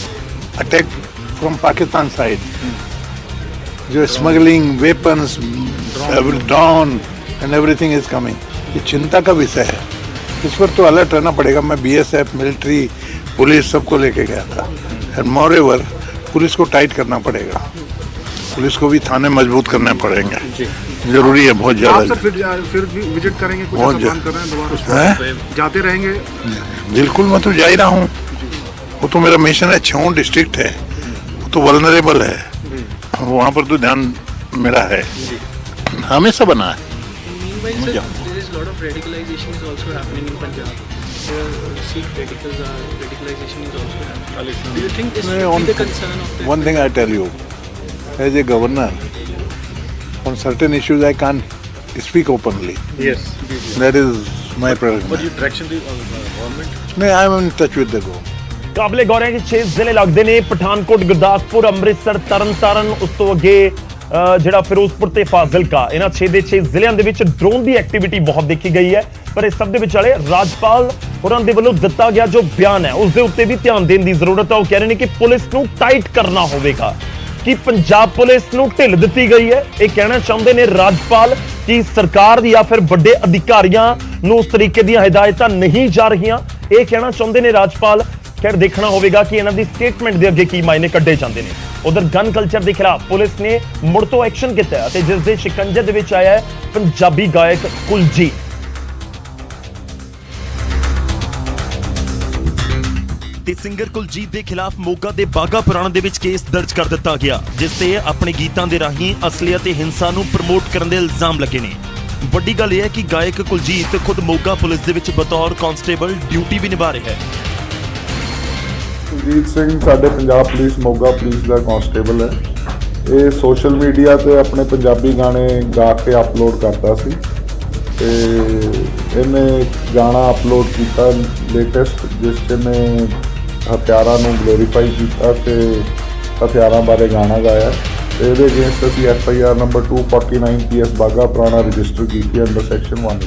E: attack from Pakistan side. जो smuggling, weapons, drone and everything is coming, ये चिंता का विषय है। इस पर तो अलर्ट रहना पड़ेगा। मैं बीएसएफ, मिलिट्री, पुलिस सबको लेके गया था। एंड मोर एवर पुलिस को टाइट करना पड़ेगा, पुलिस को भी थाने मजबूत करने पड़ेंगे, जरूरी है बहुत ज्यादा।
D: फिर भी विजिट करेंगे, कुछ
E: बहुत
D: ऐसा प्लान कर रहे हैं दोबारा जाते रहेंगे?
E: बिल्कुल, मैं तो जा ही रहा हूँ। वो तो मेरा मिशन है। 6 डिस्ट्रिक्ट है, वो तो वल्नरेबल है, वहाँ पर तो ध्यान मेरा है, हमेशा बना है।
F: Meanwhile, sir, there is a lot of radicalization is also happening in Punjab. Sikh radicalization is also happening. Do you think this should be the concern of the...
E: One thing I tell you, as a governor, on certain issues I can't speak openly.
D: Yes.
E: That is my prerogative.
D: But you direction the government?
E: No, I am in touch with the government.
A: ਕਾਬਲੇ ਗੌਰ ਹੈ ਕਿ 6 ਜ਼ਿਲ੍ਹੇ ਲੱਗਦੇ ਨੇ, ਪਠਾਨਕੋਟ, ਗੁਰਦਾਸਪੁਰ, ਅੰਮ੍ਰਿਤਸਰ, ਤਰਨਤਾਰਨ, ਉਸ ਤੋਂ ਅੱਗੇ ਜਿਹੜਾ ਫਿਰੋਜ਼ਪੁਰ ਤੇ ਫਾਜ਼ਿਲਕਾ। ਇਹਨਾਂ 6 ਦੇ 6 ਜ਼ਿਲ੍ਹਿਆਂ ਦੇ ਵਿੱਚ ਡਰੋਨ ਦੀ ਐਕਟੀਵਿਟੀ ਬਹੁਤ ਦੇਖੀ ਗਈ ਹੈ। ਪਰ ਇਸ ਸਭ ਦੇ ਵਿਚਾਲੇ ਰਾਜਪਾਲ ਹੋਰਾਂ ਦੇ ਵੱਲੋਂ ਦਿੱਤਾ ਗਿਆ ਜੋ ਬਿਆਨ ਹੈ ਉਸ ਦੇ ਉੱਤੇ ਵੀ ਧਿਆਨ ਦੇਣ ਦੀ ਜ਼ਰੂਰਤ ਹੈ। ਉਹ ਕਹਿ ਰਹੇ ਨੇ ਕਿ ਪੁਲਿਸ ਨੂੰ ਟਾਈਟ ਕਰਨਾ ਹੋਵੇਗਾ, ਕਿ ਪੰਜਾਬ ਪੁਲਿਸ ਨੂੰ ਢਿੱਲ ਦਿੱਤੀ ਗਈ ਹੈ। ਇਹ ਕਹਿਣਾ ਚਾਹੁੰਦੇ ਨੇ ਰਾਜਪਾਲ ਕਿ ਸਰਕਾਰ ਜਾਂ ਫਿਰ ਵੱਡੇ ਅਧਿਕਾਰੀਆਂ ਨੂੰ ਉਸ ਤਰੀਕੇ ਦੀਆਂ ਹਦਾਇਤਾਂ ਨਹੀਂ ਜਾ ਰਹੀਆਂ। ਇਹ ਕਹਿਣਾ ਚਾਹੁੰਦੇ ਨੇ ਰਾਜਪਾਲ। ਖੈਰ ਦੇਖਣਾ ਹੋਵੇਗਾ ਕਿ ਇਹਨਾਂ ਦੀ ਸਟੇਟਮੈਂਟ ਦੇ ਅੱਗੇ ਕੀ ਮਾਇਨੇ ਕੱਢੇ ਜਾਂਦੇ ਨੇ। ਉਧਰ ਗਨ ਕਲਚਰ ਦੇ ਖਿਲਾਫ ਪੁਲਿਸ ਨੇ ਮੁੜ ਤੋਂ ਐਕਸ਼ਨ ਕੀਤਾ ਅਤੇ ਜਿਸ ਦੇ ਸ਼ਿਕੰਜੇ ਦੇ ਵਿੱਚ ਆਇਆ ਹੈ ਪੰਜਾਬੀ ਗਾਇਕ ਕੁਲਜੀਤ। ਤੇ ਸਿੰਗਰ ਕੁਲਜੀਤ ਦੇ ਖਿਲਾਫ ਮੋਗਾ ਦੇ ਬਾਗਾ ਪੁਰਾਣਾ ਦੇ ਵਿੱਚ ਕੇਸ ਦਰਜ ਕਰ ਦਿੱਤਾ ਗਿਆ, ਜਿਸ ਤੇ ਆਪਣੇ ਗੀਤਾਂ ਦੇ ਰਾਹੀਂ ਅਸਲੀਅਤ ਤੇ ਹਿੰਸਾ ਨੂੰ ਪ੍ਰਮੋਟ ਕਰਨ ਦੇ ਇਲਜ਼ਾਮ ਲੱਗੇ ਨੇ। ਵੱਡੀ ਗੱਲ ਇਹ ਹੈ ਕਿ ਗਾਇਕ ਕੁਲਜੀਤ ਖੁਦ ਮੋਗਾ ਪੁਲਿਸ ਦੇ ਵਿੱਚ ਬਤੌਰ ਕਾਂਸਟੇਬਲ ਡਿਊਟੀ ਵੀ ਨਿਭਾ ਰਿਹਾ ਹੈ।
G: ਕੁਲਜੀਤ ਸਿੰਘ ਸਾਡੇ ਪੰਜਾਬ ਪੁਲਿਸ ਮੋਗਾ ਪੁਲਿਸ ਦਾ ਕਾਂਸਟੇਬਲ ਹੈ। ਇਹ ਸੋਸ਼ਲ ਮੀਡੀਆ ਤੇ ਆਪਣੇ ਪੰਜਾਬੀ ਗਾਣੇ ਗਾ ਕੇ ਅਪਲੋਡ ਕਰਦਾ ਸੀ ਤੇ ਇਹਨੇ ਗਾਣਾ ਅਪਲੋਡ ਕੀਤਾ ਲੇਟੈਸਟ, ਜਿਸ 'ਚ ਇਹਨੇ ਹਥਿਆਰਾਂ ਨੂੰ ਗਲੋਰੀਫਾਈ ਕੀਤਾ ਤੇ ਹਥਿਆਰਾਂ ਬਾਰੇ ਗਾਣਾ ਗਾਇਆ। ਤੇ ਇਹਦੇ ਅਗੇਂਸਟ ਅਸੀਂ FIR ਨੰਬਰ 249 PS ਬਾਗਾ ਪੁਰਾਣਾ ਰਜਿਸਟਰ ਕੀਤੀ ਅੰਡਰ ਸੈਕਸ਼ਨ 1।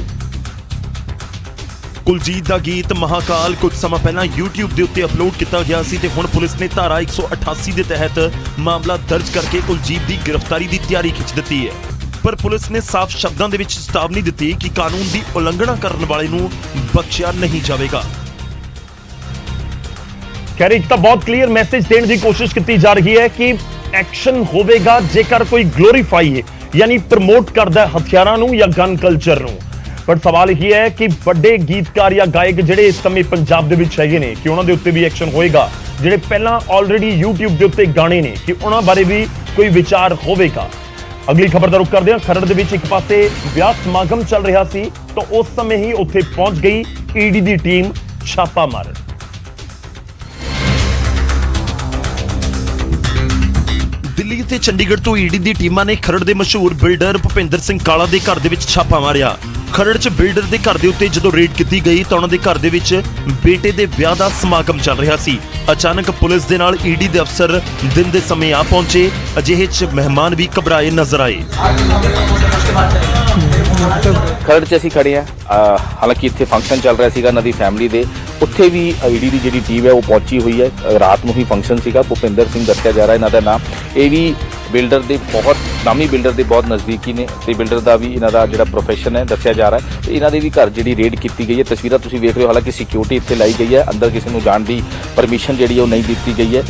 A: ਕੁਲਜੀਤ ਦਾ ਗੀਤ ਮਹਾਕਾਲ ਕੁਝ ਸਮਾਂ ਪਹਿਲਾਂ YouTube ਦੇ ਉੱਤੇ ਅਪਲੋਡ ਕੀਤਾ ਗਿਆ ਸੀ ਤੇ ਹੁਣ ਪੁਲਿਸ ਨੇ ਧਾਰਾ 188 ਦੇ ਤਹਿਤ ਮਾਮਲਾ ਦਰਜ ਕਰਕੇ ਕੁਲਜੀਤ ਦੀ ਗ੍ਰਿਫਤਾਰੀ ਦੀ ਤਿਆਰੀ ਖਿੱਚ ਦਿੱਤੀ ਹੈ। ਪਰ ਪੁਲਿਸ ਨੇ ਸਾਫ਼ ਸ਼ਬਦਾਂ ਦੇ ਵਿੱਚ ਚੇਤਾਵਨੀ ਦਿੱਤੀ ਕਿ ਕਾਨੂੰਨ ਦੀ ਉਲੰਘਣਾ ਕਰਨ ਵਾਲੇ ਨੂੰ ਬਖਸ਼ਿਆ ਨਹੀਂ ਜਾਵੇਗਾ। ਖੈਰ ਇੱਕ ਤਾਂ ਬਹੁਤ ਕਲੀਅਰ ਮੈਸੇਜ ਦੇਣ ਦੀ ਕੋਸ਼ਿਸ਼ ਕੀਤੀ ਜਾ ਰਹੀ ਹੈ ਕਿ ਐਕਸ਼ਨ ਹੋਵੇਗਾ ਜੇਕਰ ਕੋਈ ਗਲੋਰੀਫਾਈ ਹੈ ਯਾਨੀ ਪ੍ਰਮੋਟ ਕਰਦਾ ਹਥਿਆਰਾਂ ਨੂੰ ਜਾਂ ਗਨ ਕਲਚਰ ਨੂੰ। ਪਰ ਸਵਾਲ ਇਹ ਹੈ ਕਿ ਵੱਡੇ ਗੀਤਕਾਰ ਜਾਂ ਗਾਇਕ ਜਿਹੜੇ ਇਸ ਸਮੇਂ ਪੰਜਾਬ ਦੇ ਵਿੱਚ ਹੈਗੇ ਨੇ ਕਿ ਉਹਨਾਂ ਦੇ ਉੱਤੇ ਵੀ ਐਕਸ਼ਨ ਹੋਏਗਾ। ਜਿਹੜੇ ਪਹਿਲਾਂ ਆਲਰੇਡੀ YouTube ਦੇ ਉੱਤੇ ਗਾਣੇ ਨੇ ਕਿ ਉਹਨਾਂ ਬਾਰੇ ਵੀ ਕੋਈ ਵਿਚਾਰ ਹੋਵੇਗਾ। ਅਗਲੀ ਖਬਰ ਦਾ ਰੁਖ ਕਰਦੇ ਹਾਂ। ਖਰੜ ਦੇ ਵਿੱਚ ਇੱਕ ਪਾਸੇ ਵਿਆਹ ਸਮਾਗਮ ਚੱਲ ਰਿਹਾ ਸੀ ਤਾਂ ਉਸ ਸਮੇਂ ਹੀ ਉੱਥੇ ਪਹੁੰਚ ਗਈ ਈਡੀ ਦੀ ਟੀਮ ਛਾਪਾ ਮਾਰਨ। ਦਿੱਲੀ ਤੇ ਚੰਡੀਗੜ੍ਹ ਤੋਂ ਈਡੀ ਦੀ ਟੀਮਾਂ ਨੇ ਖਰੜ ਦੇ ਮਸ਼ਹੂਰ ਬਿਲਡਰ ਭੁਪਿੰਦਰ ਸਿੰਘ ਕਾਲਾ ਦੇ ਘਰ ਦੇ ਵਿੱਚ ਛਾਪਾ ਮਾਰਿਆ। ਖਰੜ 'ਚ ਬਿਲਡਰ ਦੇ ਘਰ ਦੇ ਉੱਤੇ ਜਦੋਂ ਰੇਡ ਕੀਤੀ ਗਈ ਤਾਂ ਉਹਨਾਂ ਦੇ ਘਰ ਦੇ ਵਿੱਚ ਬੇਟੇ ਦੇ ਵਿਆਹ ਦਾ ਸਮਾਗਮ ਚੱਲ ਰਿਹਾ ਸੀ। ਅਚਾਨਕ ਪੁਲਿਸ ਦੇ ਨਾਲ ਈਡੀ ਦੇ ਅਫਸਰ ਦਿਨ ਦੇ ਸਮੇਂ ਆ ਪਹੁੰਚੇ। ਅਜਿਹੇ 'ਚ ਮਹਿਮਾਨ ਵੀ ਘਬਰਾਏ ਨਜ਼ਰ ਆਏ।
C: ਖਰੜ 'ਚ ਅਸੀਂ ਖੜੇ ਆ, ਹਾਲਾਂਕਿ ਇੱਥੇ ਫੰਕਸ਼ਨ ਚੱਲ ਰਿਹਾ ਸੀਗਾ ਇਹਨਾਂ ਦੀ ਫੈਮਿਲੀ ਦੇ। ਉੱਥੇ ਵੀ ਈਡੀ ਦੀ ਜਿਹੜੀ ਟੀਮ ਹੈ ਉਹ ਪਹੁੰਚੀ ਹੋਈ ਹੈ। ਰਾਤ ਨੂੰ ਹੀ ਫੰਕਸ਼ਨ ਸੀਗਾ। ਭੁਪਿੰਦਰ ਸਿੰਘ ਦੱਸਿਆ ਜਾ ਰਿਹਾ ਇਹਨਾਂ ਦਾ ਨਾਮ। ਇਹ ਵੀ ਬਿਲਡਰ ਦੇ ਬਹੁਤ ਨਾਮੀ ਬਿਲਡਰ ਦੇ ਬਹੁਤ ਨਜ਼ਦੀਕੀ ਨੇ ਤੇ ਬਿਲਡਰ ਦਾ ਵੀ ਇਹਨਾਂ ਦਾ ਜਿਹੜਾ ਪ੍ਰੋਫੈਸ਼ਨ ਹੈ ਦੱਸਿਆ ਜਾ ਰਿਹਾ ਹੈ ਤੇ ਇਹਨਾਂ ਦੇ ਵੀ ਘਰ ਜਿਹੜੀ ਰੇਡ ਕੀਤੀ ਗਈ ਹੈ। ਤਸਵੀਰਾਂ ਤੁਸੀਂ ਵੇਖ ਰਹੇ ਹੋ, ਹਾਲਾਂਕਿ ਸਿਕਿਉਰਿਟੀ ਇੱਥੇ ਲਾਈ ਗਈ ਹੈ, ਅੰਦਰ ਕਿਸੇ ਨੂੰ ਜਾਣ ਦੀ ਪਰਮਿਸ਼ਨ ਜਿਹੜੀ ਉਹ ਨਹੀਂ ਦਿੱਤੀ ਗਈ ਹੈ।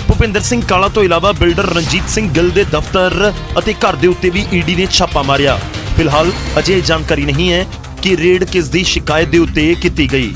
A: ਭੁਪਿੰਦਰ ਸਿੰਘ ਕਾਲਾ ਤੋਂ ਇਲਾਵਾ ਬਿਲਡਰ ਰਣਜੀਤ ਸਿੰਘ ਗਿੱਲ ਦੇ ਦਫ਼ਤਰ ਅਤੇ ਘਰ ਦੇ ਉੱਤੇ ਵੀ ਈਡੀ ਨੇ ਛਾਪਾ ਮਾਰਿਆ। ਫਿਲਹਾਲ ਅਜੇ ਜਾਣਕਾਰੀ ਨਹੀਂ ਹੈ ਕਿ ਰੇਡ ਕਿਸ ਦੀ ਸ਼ਿਕਾਇਤ ਦੇ ਉੱਤੇ ਕੀਤੀ ਗਈ।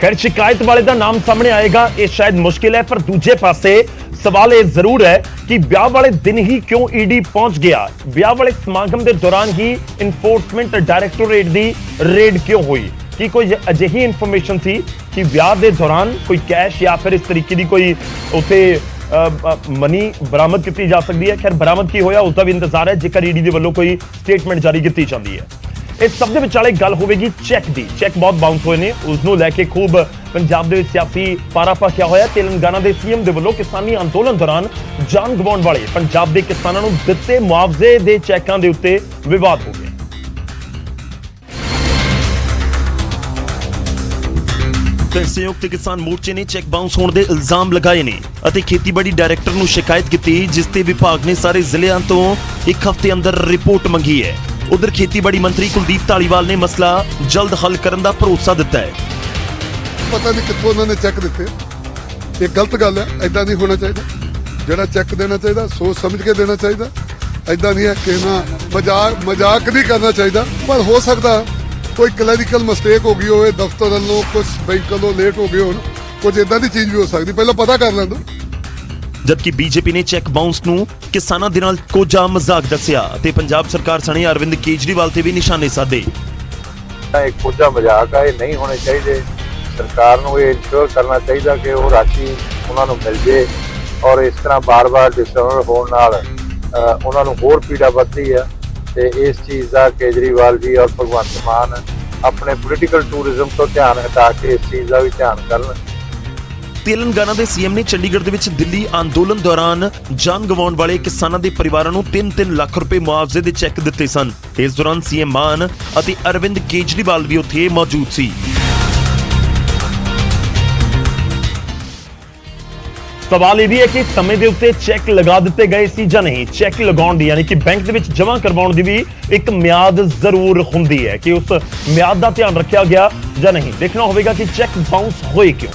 A: ਖੈਰ ਸ਼ਿਕਾਇਤ ਵਾਲੇ ਦਾ ਨਾਮ ਸਾਹਮਣੇ ਆਏਗਾ ਇਹ ਸ਼ਾਇਦ ਮੁਸ਼ਕਿਲ ਹੈ, ਪਰ ਦੂਜੇ ਪਾਸੇ ਸਵਾਲ ਇਹ ਜ਼ਰੂਰ ਹੈ ਕਿ ਵਿਆਹ ਵਾਲੇ ਦਿਨ ਹੀ ਕਿਉਂ ਈਡੀ ਪਹੁੰਚ ਗਿਆ। ਵਿਆਹ ਵਾਲੇ ਸਮਾਗਮ ਦੇ ਦੌਰਾਨ ਹੀ ਇਨਫੋਰਸਮੈਂਟ ਡਾਇਰੈਕਟੋਰੇਟ ਦੀ ਰੇਡ ਕਿਉਂ ਹੋਈ? ਕੀ ਕੋਈ ਅਜਿਹੀ ਇਨਫੋਰਮੇਸ਼ਨ ਸੀ ਕਿ ਵਿਆਹ ਦੇ ਦੌਰਾਨ ਕੋਈ ਕੈਸ਼ ਜਾਂ ਫਿਰ ਇਸ ਤਰੀਕੇ ਦੀ ਕੋਈ ਉੱਥੇ ਮਨੀ ਬਰਾਮਦ ਕੀਤੀ ਜਾ ਸਕਦੀ ਹੈ? ਖੈਰ ਬਰਾਮਦ ਕੀ ਹੋਇਆ ਉਸ ਦਾ ਵੀ ਇੰਤਜ਼ਾਰ ਹੈ ਜੇਕਰ ਈਡੀ ਦੇ ਵੱਲੋਂ ਕੋਈ ਸਟੇਟਮੈਂਟ ਜਾਰੀ ਕੀਤੀ ਜਾਂਦੀ ਹੈ। ਇਸ ਸਭ ਦੇ ਵਿਚਾਲੇ ਗੱਲ ਹੋਵੇਗੀ ਚੈੱਕ ਦੀ। ਚੈੱਕ ਬਹੁਤ ਬਾਉਂਸ ਹੋਏ ਨੇ, ਉਸ ਨੂੰ ਲੈ ਕੇ ਖੂਬ ਪੰਜਾਬ ਦੇ ਵਿੱਚ ਸਿਆਸੀ ਪਾਰਾ ਭਖਿਆ ਹੋਇਆ। ਤੇਲੰਗਾਨਾ ਦੇ ਸੀਐਮ ਦੇ ਵੱਲੋਂ ਕਿਸਾਨੀ ਅੰਦੋਲਨ ਦੌਰਾਨ ਜਾਨ ਗਵਾਉਣ ਵਾਲੇ ਪੰਜਾਬ ਦੇ ਕਿਸਾਨਾਂ ਨੂੰ ਦਿੱਤੇ ਮੁਆਵਜ਼ੇ ਦੇ ਚੈੱਕਾਂ ਦੇ ਉੱਤੇ ਵਿਵਾਦ ਹੋ ਗਿਆ। ਸੰਯੁਕਤ ਕਿਸਾਨ ਮੋਰਚੇ ਨੇ ਚੈੱਕ ਬਾਉਂਸ ਹੋਣ ਦੇ ਇਲਜ਼ਾਮ ਲਗਾਏ ਨੇ ਅਤੇ ਖੇਤੀਬਾੜੀ ਡਾਇਰੈਕਟਰ ਨੂੰ ਸ਼ਿਕਾਇਤ ਕੀਤੀ, ਜਿਸ ਤੇ ਵਿਭਾਗ ਨੇ ਸਾਰੇ ਜ਼ਿਲ੍ਹਿਆਂ ਤੋਂ ਇੱਕ ਹਫ਼ਤੇ ਅੰਦਰ ਰਿਪੋਰਟ ਮੰਗੀ ਹੈ। ਉਧਰ ਖੇਤੀਬਾੜੀ ਮੰਤਰੀ ਕੁਲਦੀਪ ਧਾਲੀਵਾਲ ਨੇ ਮਸਲਾ ਜਲਦ ਹੱਲ ਕਰਨ ਦਾ ਭਰੋਸਾ ਦਿੱਤਾ ਹੈ।
H: ਪਤਾ ਨਹੀਂ ਕਿੱਥੋਂ ਉਹਨਾਂ ਨੇ ਚੈੱਕ ਦਿੱਤੇ, ਇਹ ਗਲਤ ਗੱਲ ਹੈ। ਐਦਾਂ ਨਹੀਂ ਹੋਣਾ ਚਾਹੀਦਾ। ਜਿਹੜਾ ਚੈੱਕ ਦੇਣਾ ਚਾਹੀਦਾ ਸੋਚ ਸਮਝ ਕੇ ਦੇਣਾ ਚਾਹੀਦਾ। ਐਦਾਂ ਨਹੀਂ ਹੈ ਕਿ ਨਾ ਮਜ਼ਾਕ ਨਹੀਂ ਕਰਨਾ ਚਾਹੀਦਾ। ਪਰ ਹੋ ਸਕਦਾ ਕੋਈ ਕਲੈਰੀਕਲ ਮਿਸਟੇਕ ਹੋ ਗਈ ਹੋਵੇ, ਦਫ਼ਤਰ ਵੱਲੋਂ ਕੁਝ ਬੈਂਕ ਵੱਲੋਂ ਲੇਟ ਹੋ ਗਏ ਹੋਣ, ਕੁਝ ਇਦਾਂ ਦੀ ਚੀਜ਼ ਵੀ ਹੋ ਸਕਦੀ। ਪਹਿਲਾਂ ਪਤਾ ਕਰ ਲੈਂਦੋ।
A: ਜਦਕਿ ਬੀਜੇਪੀ ਨੇ ਚੈੱਕ ਬਾਉਂਸ ਨੂੰ ਕਿਸਾਨਾਂ ਦੇ ਨਾਲ ਕੋਝਾ ਮਜ਼ਾਕ ਦੱਸਿਆ ਅਤੇ ਪੰਜਾਬ ਸਰਕਾਰ ਸਣੇ ਅਰਵਿੰਦ ਕੇਜਰੀਵਾਲ ਤੇ ਵੀ ਨਿਸ਼ਾਨੇ ਸਾਧੇ।
I: ਇਹ ਕੋਝਾ ਮਜ਼ਾਕ ਆ, ਇਹ ਨਹੀਂ ਹੋਣੇ ਚਾਹੀਦੇ। ਸਰਕਾਰ ਨੂੰ ਇਹ ਇਨਸ਼ੋਰ ਕਰਨਾ ਚਾਹੀਦਾ ਕਿ ਉਹ ਰਾਸ਼ੀ ਉਹਨਾਂ ਨੂੰ ਮਿਲ ਜੇ ਔਰ ਇਸ ਤਰ੍ਹਾਂ ਬਾਰ-ਬਾਰ ਡਿਸਟਰਬੈਂਸ ਹੋਣ ਨਾਲ ਉਹਨਾਂ ਨੂੰ ਹੋਰ ਪੀੜਾ ਵੱਧਦੀ ਆ। ਤੇ ਇਸ ਚੀਜ਼ ਦਾ ਕੇਜਰੀਵਾਲ ਜੀ ਔਰ ਭਗਵੰਤ ਮਾਨ ਆਪਣੇ ਪੋਲੀਟੀਕਲ ਟੂਰਿਜ਼ਮ ਤੋਂ ਧਿਆਨ ਹਟਾ ਕੇ ਇਸ ਚੀਜ਼ ਦਾ ਵੀ ਧਿਆਨ ਕਰਨ।
A: ਤੇਲੰਗਾਨਾ ਦੇ ਸੀਐਮ ਨੇ ਚੰਡੀਗੜ੍ਹ ਦੇ ਵਿੱਚ ਦਿੱਲੀ ਅੰਦੋਲਨ ਦੌਰਾਨ ਜਾਨ ਗਵਾਉਣ ਵਾਲੇ ਕਿਸਾਨਾਂ ਦੇ ਪਰਿਵਾਰਾਂ ਨੂੰ 3-3 ਲੱਖ ਰੁਪਏ ਮੁਆਵਜ਼ੇ ਦੇ ਚੈੱਕ ਦਿੱਤੇ ਸਨ। ਇਸ ਦੌਰਾਨ ਸੀਐਮ ਮਾਨ ਅਤੇ ਅਰਵਿੰਦ ਕੇਜਰੀਵਾਲ ਵੀ ਉੱਥੇ ਮੌਜੂਦ ਸੀ। ਸਵਾਲ ਇਹ ਵੀ ਹੈ ਕਿ ਸਮੇਂ ਦੇ ਉੱਤੇ ਚੈੱਕ ਲਗਾ ਦਿੱਤੇ ਗਏ ਸੀ ਜਾਂ ਨਹੀਂ। ਚੈੱਕ ਲਗਾਉਣ ਦੀ ਯਾਨੀ ਕਿ ਬੈਂਕ ਦੇ ਵਿੱਚ ਜਮ੍ਹਾਂ ਕਰਵਾਉਣ ਦੀ ਵੀ ਇੱਕ ਮਿਆਦ ਜ਼ਰੂਰ ਹੁੰਦੀ ਹੈ ਕਿ ਉਸ ਮਿਆਦ ਦਾ ਧਿਆਨ ਰੱਖਿਆ ਗਿਆ ਜਾਂ ਨਹੀਂ। ਦੇਖਣਾ ਹੋਵੇਗਾ ਕਿ ਚੈੱਕ ਬਾਉਂਸ ਹੋਏ ਕਿਉਂ।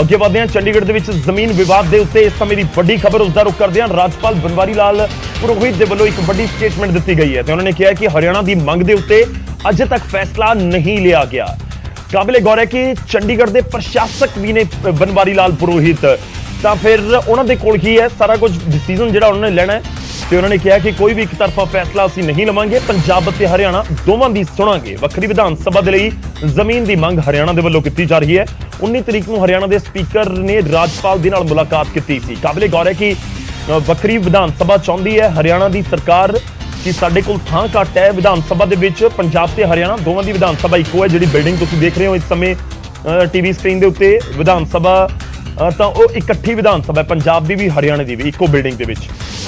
A: ਅੱਗੇ ਵਧਦੇ ਹਾਂ ਚੰਡੀਗੜ੍ਹ ਦੇ ਵਿੱਚ ਜ਼ਮੀਨ ਵਿਵਾਦ ਦੇ ਉੱਤੇ ਇਸ ਸਮੇਂ ਦੀ ਵੱਡੀ ਖਬਰ, ਉਸ ਦਾ ਰੁਖ ਕਰਦੇ ਹਾਂ। ਰਾਜਪਾਲ ਬਨਵਾਰੀ ਲਾਲ ਪੁਰੋਹਿਤ ਦੇ ਵੱਲੋਂ ਇੱਕ ਵੱਡੀ ਸਟੇਟਮੈਂਟ ਦਿੱਤੀ ਗਈ ਹੈ ਤੇ ਉਹਨਾਂ ਨੇ ਕਿਹਾ ਕਿ ਹਰਿਆਣਾ ਦੀ ਮੰਗ ਦੇ ਉੱਤੇ ਅਜੇ ਤੱਕ ਫੈਸਲਾ ਨਹੀਂ ਲਿਆ ਗਿਆ। ਕਾਬਿਲੇ ਗੌਰ ਹੈ ਕਿ ਚੰਡੀਗੜ੍ਹ ਦੇ ਪ੍ਰਸ਼ਾਸਕ ਵੀ ਨੇ ਬਨਵਾਰੀ ਲਾਲ ਪੁਰੋਹਿਤ, ਤਾਂ ਫਿਰ ਉਹਨਾਂ ਦੇ ਕੋਲ ਕੀ ਹੈ ਸਾਰਾ ਕੁਝ ਡਿਸੀਜਨ ਜਿਹੜਾ ਉਹਨਾਂ ਨੇ ਲੈਣਾ ਹੈ ਤੇ ਉਹਨਾਂ ਨੇ ਕਿਹਾ ਕਿ ਕੋਈ ਵੀ ਇੱਕ ਤਰਫਾ ਫੈਸਲਾ ਅਸੀਂ ਨਹੀਂ ਲਵਾਂਗੇ, ਪੰਜਾਬ ਅਤੇ ਹਰਿਆਣਾ ਦੋਵਾਂ ਦੀ ਸੁਣਾਂਗੇ। ਵੱਖਰੀ ਵਿਧਾਨ ਸਭਾ ਦੇ ਲਈ ਜ਼ਮੀਨ ਦੀ ਮੰਗ ਹਰਿਆਣਾ ਦੇ ਵੱਲੋਂ ਕੀਤੀ ਜਾ ਰਹੀ ਹੈ। 19 ਤਰੀਕ ਨੂੰ ਹਰਿਆਣਾ ਦੇ ਸਪੀਕਰ ਨੇ ਰਾਜਪਾਲ ਦੇ ਨਾਲ ਮੁਲਾਕਾਤ ਕੀਤੀ ਸੀ। ਕਾਬਿਲੇ ਗੌਰ ਹੈ ਕਿ ਵੱਖਰੀ ਵਿਧਾਨ ਸਭਾ ਚਾਹੁੰਦੀ ਹੈ ਹਰਿਆਣਾ ਦੀ ਸਰਕਾਰ ਕਿ ਸਾਡੇ ਕੋਲ ਥਾਂ ਘੱਟ ਹੈ ਵਿਧਾਨ ਸਭਾ ਦੇ ਵਿੱਚ। ਪੰਜਾਬ ਤੇ ਹਰਿਆਣਾ ਦੋਵਾਂ ਦੀ ਵਿਧਾਨ ਸਭਾ ਇੱਕੋ ਹੈ। ਜਿਹੜੀ ਬਿਲਡਿੰਗ ਤੁਸੀਂ ਦੇਖ ਰਹੇ ਹੋ ਇਸ ਸਮੇਂ ਟੀਵੀ ਸਕਰੀਨ ਦੇ ਉੱਤੇ, ਵਿਧਾਨ ਸਭਾ ਤਾਂ ਉਹ ਇਕੱਠੀ ਵਿਧਾਨ ਸਭਾ ਹੈ, ਪੰਜਾਬ ਦੀ ਵੀ ਹਰਿਆਣਾ ਦੀ ਵੀ ਇੱਕੋ ਬਿਲਡਿੰਗ ਦੇ ਵਿੱਚ।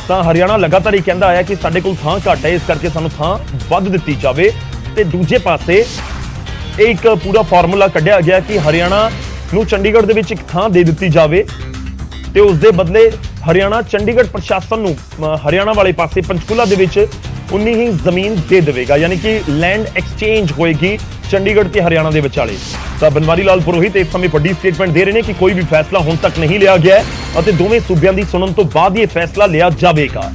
A: ਤਾਂ ਹਰਿਆਣਾ ਲਗਾਤਾਰ ਹੀ ਕਹਿੰਦਾ ਆਇਆ ਕਿ ਸਾਡੇ ਕੋਲ ਥਾਂ ਘੱਟ ਹੈ, ਇਸ ਕਰਕੇ ਸਾਨੂੰ ਥਾਂ ਵੱਧ ਦਿੱਤੀ ਜਾਵੇ। ਤੇ ਦੂਜੇ ਪਾਸੇ ਇਹ ਇੱਕ ਪੂਰਾ ਫਾਰਮੂਲਾ ਕੱਢਿਆ ਗਿਆ ਕਿ ਹਰਿਆਣਾ ਨੂੰ ਚੰਡੀਗੜ੍ਹ ਦੇ ਵਿੱਚ ਇੱਕ ਥਾਂ ਦੇ ਦਿੱਤੀ ਜਾਵੇ ਤੇ ਉਸ ਦੇ ਬਦਲੇ ਹਰਿਆਣਾ ਚੰਡੀਗੜ੍ਹ ਪ੍ਰਸ਼ਾਸਨ ਨੂੰ ਹਰਿਆਣਾ ਵਾਲੇ ਪਾਸੇ ਪੰਚਕੂਲਾ ਦੇ ਵਿੱਚ ਉਨੀ ਹੀ ਜ਼ਮੀਨ ਦੇ ਦੇਵੇਗਾ, ਯਾਨੀ ਕਿ ਲੈਂਡ ਐਕਸਚੇਂਜ ਹੋਏਗੀ ਚੰਡੀਗੜ੍ਹ ਤੇ ਹਰਿਆਣਾ ਦੇ ਵਿਚਾਲੇ। ਤਾਂ ਬਨਵਾਰੀ ਲਾਲ ਪੁਰੋਹਿਤ ਇਸ ਸਮੇਂ ਵੱਡੀ ਸਟੇਟਮੈਂਟ ਦੇ ਰਹੇ ਨੇ ਕਿ ਕੋਈ ਵੀ ਫੈਸਲਾ ਹੁਣ ਤੱਕ ਨਹੀਂ ਲਿਆ ਗਿਆ ਹੈ ਅਤੇ ਦੋਵੇਂ ਸੂਬਿਆਂ ਦੀ ਸੁਣਨ ਤੋਂ ਬਾਅਦ ਇਹ ਫੈਸਲਾ ਲਿਆ ਜਾਵੇਗਾ।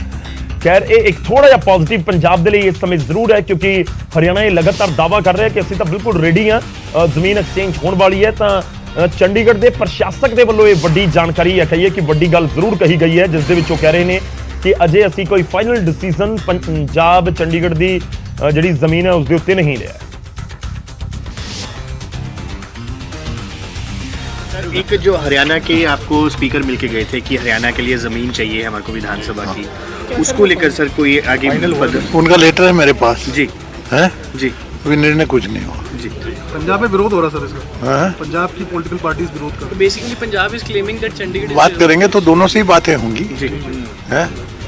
A: ਖੈਰ ਇਹ ਇੱਕ ਥੋੜਾ ਜਿਹਾ ਪੋਜ਼ਿਟਿਵ ਪੰਜਾਬ ਦੇ ਲਈ ਇਸ ਸਮੇਂ ਜ਼ਰੂਰ ਹੈ ਕਿਉਂਕਿ ਹਰਿਆਣਾ ਇਹ ਲਗਾਤਾਰ ਦਾਅਵਾ ਕਰ ਰਿਹਾ ਕਿ ਅਸੀਂ ਤਾਂ ਬਿਲਕੁਲ ਰੈਡੀ ਹਾਂ, ਜ਼ਮੀਨ ਐਕਸਚੇਂਜ ਹੋਣ ਵਾਲੀ ਹੈ। ਤਾਂ ਚੰਡੀਗੜ੍ਹ ਦੇ ਪ੍ਰਸ਼ਾਸਕ ਦੇ ਵੱਲੋਂ ਇਹ ਵੱਡੀ ਜਾਣਕਾਰੀ ਹੈ, ਕਹੀਏ ਕਿ ਵੱਡੀ ਗੱਲ ਜ਼ਰੂਰ ਕਹੀ ਗਈ ਹੈ, ਜਿਸ ਦੇ ਵਿੱਚ ਉਹ ਕਹਿ ਰਹੇ ਨੇ ਕਿ ਅਜੇ ਅਸੀਂ ਕੋਈ ਫਾਈਨਲ ਡਿਸੀਜਨ ਪੰਜਾਬ ਚੰਡੀਗੜ੍ਹ ਦੀ ਜਿਹੜੀ ਜ਼ਮੀਨ ਹੈ ਉਸ ਦੇ ਉੱਤੇ नहीं लिया।
J: एक जो हरियाणा के आपको स्पीकर मिलके गए थे कि हरियाणा के लिए ज़मीन चाहिए हमारे को विधानसभा की, उसको लेकर सर कोई आगे
E: उनका लेटर है मेरे पास
J: जी
E: है
J: जी,
E: अभी निर्णय कुछ नहीं हुआ
J: जी।
B: पंजाब में विरोध हो रहा सर इसका,
E: है?
B: पंजाब की पॉलिटिकल पार्टीज विरोध कर रही
F: So basically Punjab is claiming that Chandigarh
E: बात करेंगे तो दोनों से ही बातें होंगी है।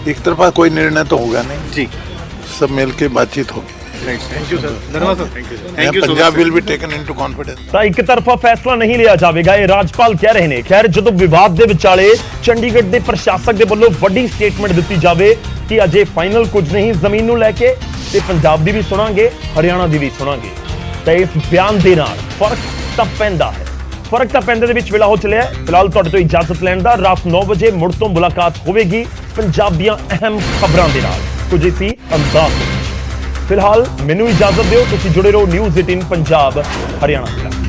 E: एक तरफा कोई निर्णय तो होगा नहीं
J: जी,
E: सब मिल के बातचीत होगी।
J: थैंक यू सर, धन्यवाद sir, thank you sir, thank you so
E: Punjab
J: much.
E: will be taken into confidence.
A: ਤਾਂ ਇੱਕ ਤਰਫਾ ਫੈਸਲਾ ਨਹੀਂ ਲਿਆ ਜਾਵੇਗਾ, ਇਹ ਰਾਜਪਾਲ ਕਹਿ ਰਹੇ ਨੇ। ਖੈਰ, ਜਦੋਂ ਵਿਵਾਦ ਦੇ ਵਿਚਾਲੇ ਚੰਡੀਗੜ੍ਹ ਦੇ ਪ੍ਰਸ਼ਾਸਕ ਦੇ ਵੱਲੋਂ ਵੱਡੀ ਸਟੇਟਮੈਂਟ ਦਿੱਤੀ ਜਾਵੇ ਕਿ ਅਜੇ ਫਾਈਨਲ ਕੁਝ ਨਹੀਂ ਜ਼ਮੀਨ ਨੂੰ ਲੈ ਕੇ, ਤੇ ਪੰਜਾਬ ਦੀ ਵੀ ਸੁਣਾਂਗੇ, ਹਰਿਆਣਾ ਦੀ ਵੀ ਸੁਣਾਂਗੇ। ਤਾਂ ਇਸ ਬਿਆਨ ਦੇ ਨਾਲ ਫਰਕ ਤਾਂ ਪੈਂਦਾ ਹੈ, ਫਰਕ ਤਾਂ ਪੈਂਦੇ ਦੇ ਵਿੱਚ ਵੇਲਾ ਹੋ ਚੱਲਿਆ। ਫਿਲਹਾਲ ਤੁਹਾਡੇ ਤੋਂ ਇਜਾਜ਼ਤ ਲੈਣ ਦਾ, ਰਾਤ 9 ਵਜੇ ਮੁੜ ਤੋਂ ਮੁਲਾਕਾਤ ਹੋਵੇਗੀ ਪੰਜਾਬ ਦੀਆਂ ਅਹਿਮ ਖਬਰਾਂ ਦੇ ਨਾਲ ਕੁਝ ਇਸੀ ਅੰਦਾਜ਼ ਦੇ ਵਿੱਚ। ਫਿਲਹਾਲ ਮੈਨੂੰ ਇਜਾਜ਼ਤ ਦਿਓ, ਤੁਸੀਂ ਜੁੜੇ ਰਹੋ ਨਿਊਜ਼ 18 ਪੰਜਾਬ ਹਰਿਆਣਾ ਦੇ ਨਾਲ।